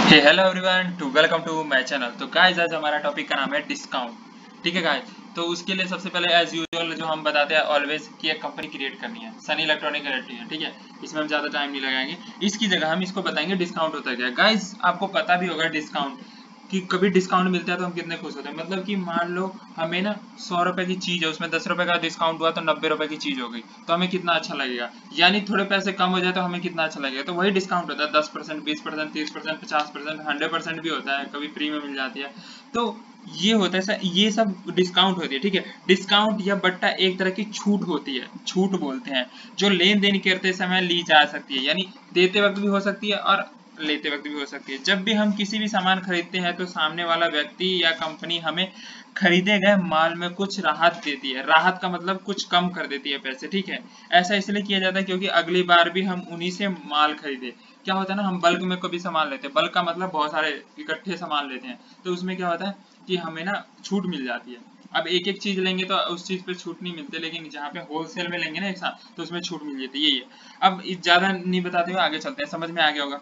Hey hello everyone to welcome to my channel. तो guys आज हमारा टॉपिक का नाम है डिस्काउंट। ठीक है गाइस, तो उसके लिए सबसे पहले एज यूजुअल जो हम बताते हैं ऑलवेज कि एक कंपनी क्रिएट करनी है, सनी इलेक्ट्रॉनिक एलटी है। ठीक है, इसमें हम ज़्यादा टाइम नहीं लगाएंगे। इसकी जगह हम इसको बताएंगे डिस्काउंट होता है क्या। गाइस आपको पता भी होगा डिस्काउंट कि कभी डिस्काउंट मिलता है तो हम कितने खुश होते हैं। मतलब कि मान लो हमें ना 100 रुपए की चीज़ है, उसमें 10 रुपए का डिस्काउंट हुआ तो 90 रुपए की चीज़ हो गई, तो हमें कितना अच्छा लगेगा। यानी थोड़े पैसे कम हो जाए तो हमें कितना अच्छा लगेगा। तो वही डिस्काउंट होता है, 10%, 20%, 30%, 50%, 100% भी होता है, कभी फ्री में मिल जाती है। तो ये होता है, ये सब डिस्काउंट होती है। ठीक है, डिस्काउंट या बट्टा एक तरह की छूट होती है, छूट बोलते हैं, जो लेन देन करते समय ली जा सकती है। यानी देते वक्त भी हो सकती है और लेते वक्त भी हो सकती है। जब भी हम किसी भी सामान खरीदते हैं तो सामने वाला व्यक्ति या कंपनी हमें खरीदे गए माल में कुछ राहत देती है। राहत का मतलब कुछ कम कर देती है पैसे। ठीक है, ऐसा इसलिए किया जाता है क्योंकि अगली बार भी हम उन्हीं से माल खरीदे। क्या होता है ना, हम बल्क में कभी सामान लेते हैं, बल्क का मतलब बहुत सारे इकट्ठे सामान लेते हैं, तो उसमें क्या होता है कि हमें ना छूट मिल जाती है। अब एक एक चीज लेंगे तो उस चीज पे छूट नहीं मिलती, लेकिन जहाँ पे होलसेल में लेंगे ना एक साथ तो उसमें छूट मिल जाती है। यही है। अब ज्यादा नहीं बताते हुए आगे चलते हैं, समझ में आ गया होगा।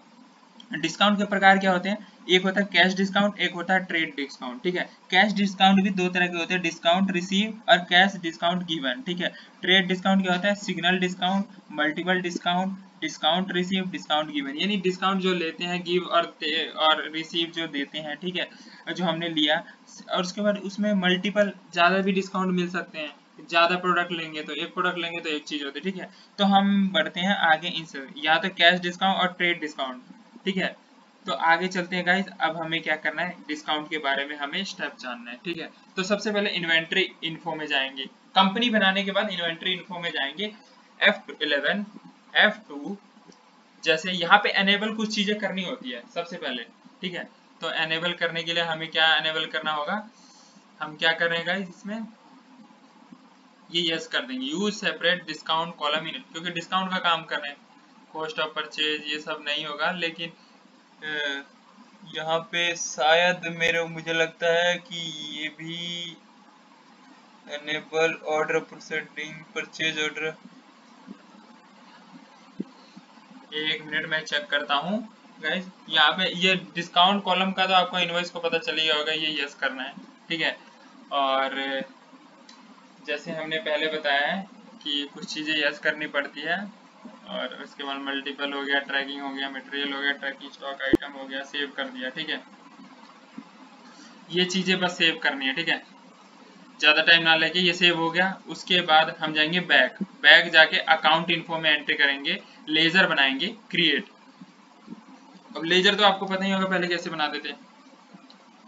डिस्काउंट के प्रकार क्या होते हैं, एक होता है कैश डिस्काउंट, एक होता है ट्रेड डिस्काउंट। ठीक है, कैश डिस्काउंट भी दो तरह के होते हैं, डिस्काउंट रिसीव और कैश डिस्काउंट गिवन। ठीक है, ट्रेड डिस्काउंट क्या होता है, signal discount, multiple discount, discount receive, discount given. यानी डिस्काउंट जो लेते हैं, गिव और रिसीव जो देते हैं। ठीक है, जो हमने लिया और उसके बाद उसमें मल्टीपल ज्यादा भी डिस्काउंट मिल सकते हैं। ज्यादा प्रोडक्ट लेंगे तो एक प्रोडक्ट लेंगे तो एक चीज होती है। ठीक है, तो हम बढ़ते हैं आगे इनसे, या तो कैश डिस्काउंट और ट्रेड डिस्काउंट। ठीक है, तो आगे चलते हैं गाइस। अब हमें क्या करना है, डिस्काउंट के बारे में हमें स्टेप जानना है। ठीक है, तो सबसे पहले इन्वेंट्री इन्फो में जाएंगे। कंपनी बनाने के बाद इन्वेंट्री इन्फो में जाएंगे, F11 F2। जैसे यहाँ पे एनेबल कुछ चीजें करनी होती है सबसे पहले। ठीक है, तो एनेबल करने के लिए हमें क्या एनेबल करना होगा, हम क्या कर रहे हैं गाइस इसमें, ये यस कर देंगे, use separate discount column in, क्योंकि डिस्काउंट का काम कर रहे हैं। कॉस्ट ऑफ परचेज ये सब नहीं होगा, लेकिन यहाँ पे शायद मुझे लगता है कि ये भी enable order proceeding purchase order. एक मिनट में चेक करता हूँ गाइस। यहाँ पे ये डिस्काउंट कॉलम का तो आपको इनवॉइस को पता चल ही होगा, ये यस करना है। ठीक है, और जैसे हमने पहले बताया है कि कुछ चीज़ें यस करनी पड़ती है, और उसके बाद मल्टीपल हो गया, ट्रैकिंग हो गया, मटेरियल हो गया, ट्रैकिंग स्टॉक आइटम हो गया, सेव कर दिया। ठीक है, ये चीज़ें बस सेव करनी है। ठीक है, ज़्यादा टाइम ना लेके ये सेव हो गया। उसके बाद हम जाएंगे बैक, बैक जाके अकाउंट इन्फो में एंट्री करेंगे, लेजर बनाएंगे क्रिएट। अब लेजर तो आपको पता ही होगा पहले कैसे बनाते थे,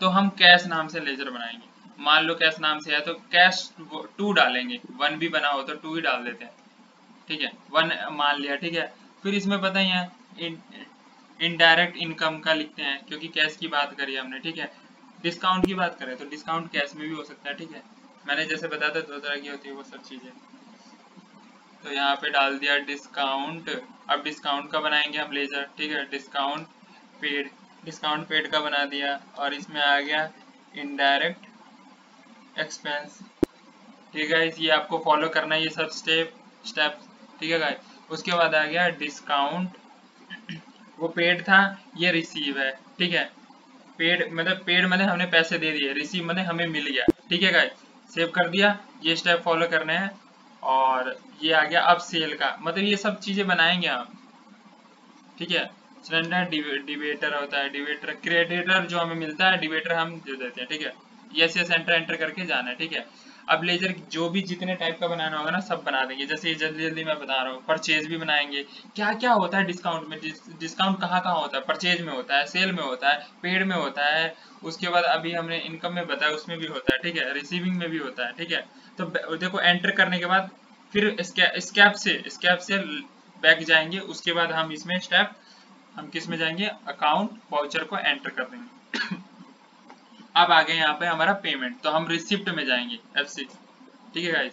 तो हम कैश नाम से लेजर बनाएंगे। मान लो कैश नाम से है तो कैश 2 डालेंगे, 1 भी बना हो तो 2 ही डाल देते हैं। ठीक है, 1 मान लिया। ठीक है, फिर इसमें पता ही है इनडायरेक्ट इनकम का लिखते हैं, क्योंकि कैश की बात करी हमने। ठीक है, डिस्काउंट की बात करें तो डिस्काउंट कैश में भी हो सकता है। ठीक है, मैंने जैसे बताया था 2 तरह की होती है वो सब चीज़ें। तो यहाँ पे डाल दिया डिस्काउंट। अब डिस्काउंट का बनाएंगे हम लेजर। ठीक है, डिस्काउंट पेड, डिस्काउंट पेड का बना दिया, और इसमें आ गया इनडायरेक्ट एक्सपेंस। ठीक है, ये आपको फॉलो करना है ये सब स्टेप। ठीक है गाइस, उसके बाद आ गया डिस्काउंट, वो पेड था, ये रिसीव है। ठीक है, पेड मतलब हमने पैसे दे दिए, रिसीव मतलब हमें मिल गया। ठीक है गाइस, सेव कर दिया, ये स्टेप फॉलो करने हैं। और ये आ गया अब सेल का, मतलब ये सब चीजें बनाएंगे हम। ठीक है, सिलेंडर डिवेटर होता है, डिवेटर क्रेडिटर जो हमें मिलता है, डिवेटर हम जो देते हैं। ठीक है, यस यस एंटर एंटर करके जाना है। ठीक है, अब लेजर जो भी जितने टाइप का बनाना होगा ना सब बना देंगे, जैसे ये जल्दी जल्दी मैं बता रहा हूँ। परचेज भी बनाएंगे, क्या क्या होता है डिस्काउंट में, डिस्काउंट कहाँ कहाँ होता है, परचेज में होता है, सेल में होता है, पेड में होता है। उसके बाद अभी हमने इनकम में बताया उसमें भी होता है। ठीक है, रिसीविंग में भी होता है। ठीक है, तो देखो एंटर करने के बाद फिर स्कैप से बैक जाएंगे। उसके बाद हम इसमें स्टेप, हम किस में जाएंगे, अकाउंट वाउचर को एंटर कर देंगे। अब आ गए यहाँ पे हमारा पेमेंट, तो हम रिसिप्ट में जाएंगे F6। ठीक है गाइस,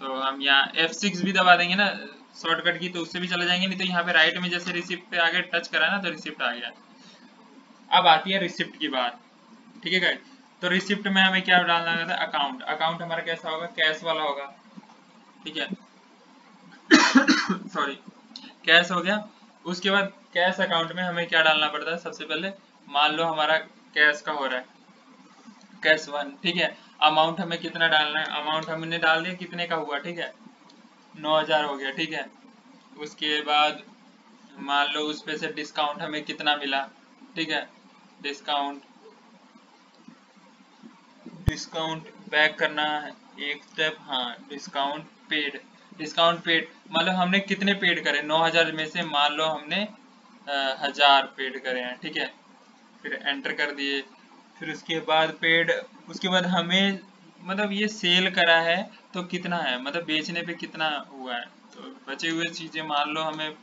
तो हम यहाँ F6 भी दबा देंगे ना शॉर्टकट की, तो उससे भी चले जाएंगे। नहीं तो यहाँ पे राइट में जैसे रिसिप्ट पे आगे टच करा ना तो रिसिप्ट आ गया। अब आती है रिसिप्ट की बात। ठीक है गाइस, तो रिसिप्ट में हमें क्या डालना था, अकाउंट। अकाउंट हमारा कैसा होगा, कैश वाला होगा। ठीक है, सॉरी, कैश हो गया। उसके बाद कैश अकाउंट में हमें क्या डालना पड़ता है, सबसे पहले मान लो हमारा कैश का हो रहा है कैश 1, ठीक है। अमाउंट हमें कितना डालना है, अमाउंट हमने डाल दिया, कितने का हुआ, ठीक है, 9,000 हो गया, ठीक है। उसके बाद मान लो उस पे से डिस्काउंट हमें कितना मिला, ठीक है, डिस्काउंट डिस्काउंट बैक करना है एक स्टेप, हाँ, डिस्काउंट पेड मतलब हमने कितने पेड करे, 9,000 में से मान लो हमने 1,000 पेड करे हैं, ठीक है। फिर एंटर कर दिए, फिर उसके बाद पेड, उसके बाद हमें मतलब ये सेल करा है तो कितना है, मतलब बेचने पे कितना हुआ है, तो बचे हुए चीजें मान लो हमें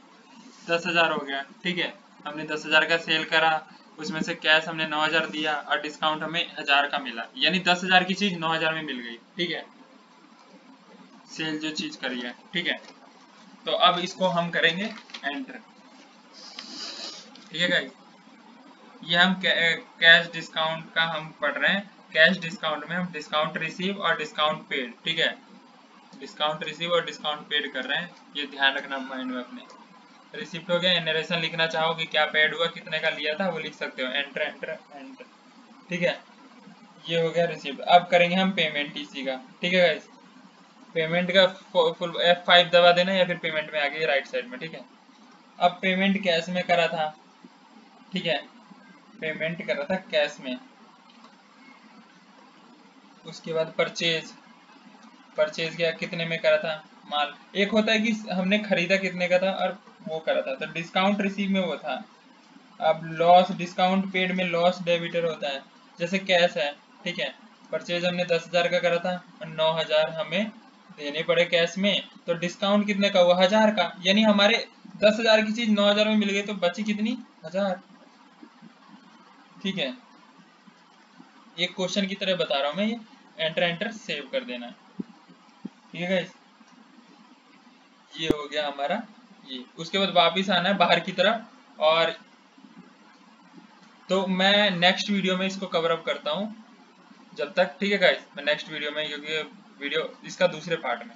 10,000 हो गया, ठीक है। हमने 10,000 का सेल करा, उसमें से कैश हमने 9,000 दिया और डिस्काउंट हमें 1,000 का मिला, यानी 10,000 की चीज 9,000 में मिल गई, ठीक है, सेल जो चीज करी है, ठीक है। तो अब इसको हम करेंगे एंटर, ठीक है गाइस। ये हम कैश डिस्काउंट का हम पढ़ रहे हैं। कैश डिस्काउंट में हम डिस्काउंट रिसीव और डिस्काउंट पेड, ठीक है, डिस्काउंट रिसीव और डिस्काउंट पेड कर रहे हैं, ये ध्यान रखना माइंड में अपने। रिसिप्ट हो गया, नरेशन लिखना चाहो कि क्या पेड हुआ, कितने का लिया था, वो लिख सकते हो, एंटर एंटर एंटर, ठीक है। ये हो गया रिसिप्ट। अब करेंगे हम पेमेंट टीसी का, ठीक है गाइस। पेमेंट का फुल F5 दबा देना या फिर पेमेंट में आ गई राइट साइड में, ठीक है। अब पेमेंट कैश में करा था, ठीक है, पेमेंट करा था कैश में। उसके बाद परचेज, परचेज क्या कितने में करा था, माल एक होता है कि हमने खरीदा कितने का था और वो करा था, तो डिस्काउंट रिसीव में वो था। अब लॉस डिस्काउंट पेड में लॉस डेबिटर होता है, जैसे कैश है, ठीक है, परचेज हमने 10,000 का करा था और 9,000 हमें देने पड़े कैश में, तो डिस्काउंट कितने का हुआ, 1,000 का, यानी हमारे 10,000 की चीज 9,000 में मिल गई, तो बची कितनी, 1,000, ठीक है। एक क्वेश्चन की तरह बता रहा हूँ मैं, ये एंटर एंटर सेव कर देना, ठीक है गाइस। ये हो गया हमारा ये। उसके बाद वापिस आना है बाहर की तरफ, और तो मैं नेक्स्ट वीडियो में इसको कवर अप करता हूँ जब तक, ठीक है गाइस, मैं नेक्स्ट वीडियो में, क्योंकि वीडियो इसका दूसरे पार्ट में